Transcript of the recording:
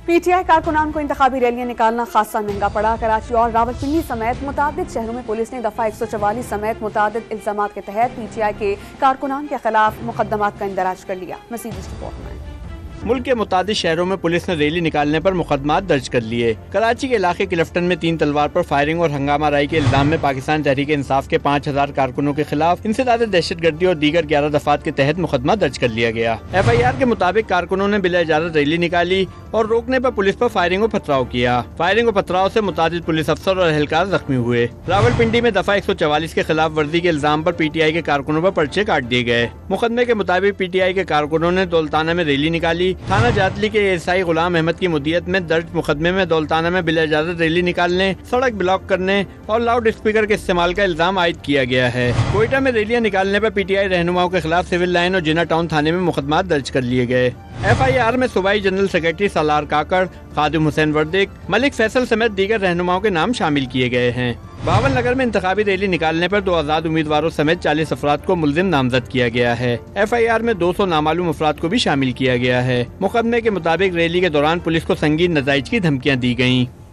P T I کارکنان کو انتخابی ریلیاں نکالنا خاصا مہنگا پڑا۔ کراچی اور راولپنڈی سمیت متعدد شہروں میں پولیس نے دفعہ 144 سمیت متعدد الزامات کے تحت پی ٹی آئی کے کارکنان کے خلاف مقدمات کا اندراج کر لیا۔ مزید اس رپورٹ میں ملک کے متعدد شہروں میں پولیس نے ریلی نکالنے پر مقدمات درج کر لیے۔ کراچی کے علاقے کلفٹن میں 3 تلوار پر فائرنگ اور ہنگامہ آرائی کے الزام میں پاکستان تحریک انصاف کے 5000 کارکنوں کے خلاف انسداد دہشت گردی اور دیگر 11 دفعات کے تحت مقدمہ درج کر لیا گیا۔ ایف آئی آر کے مطابق کارکنوں نے بلا اجازت ریلی نکالی اور روکنے پر پولیس پر فائرنگ و پتھراؤ کیا۔ فائرنگ و پتھراؤ سے متعدد پولیس افسر اور اہلکار زخمی ہوئے۔ راولپنڈی میں دفعہ 144 کے خلاف ورزی کے الزام پر پی ٹی آئی کے کارکنوں پر پرچے کاٹ دیے گئے۔ مقدمے کے مطابق پی ٹی آئی کے کارکنوں نے دولتانہ میں ریلی نکالی۔ تھانہ جاتلی کے عیسائی غلام احمد کی مدیت میں درج مقدمے میں دولتانہ میں بلا اجازت ریلی نکالنے، سڑک بلاک کرنے اور لاؤڈ اسپیکر کے استعمال کا الزام عائد کیا گیا ہے۔ کوئٹہ میں ریلیاں نکالنے پر پی ٹی آئی رہنماؤں کے خلاف سول لائن اور جناح ٹاؤن تھانے میں مقدمات درج کر لیے گئے۔ ایف آئی آر میں صوبائی جنرل سیکرٹری سالار کاکڑ، خادم حسین وردک، ملک فیصل سمیت دیگر رہنماؤں کے نام شامل کیے گئے ہیں۔ باول نگر میں انتخابی ریلی نکالنے پر 2 آزاد امیدواروں سمیت 40 افراد کو ملزم نامزد کیا گیا ہے۔ ایف آئی آر میں 200 نامعلوم افراد کو بھی شامل کیا گیا ہے۔ مقدمے کے مطابق ریلی کے دوران پولیس کو سنگین نتائج کی دھمکیاں دی گئیں۔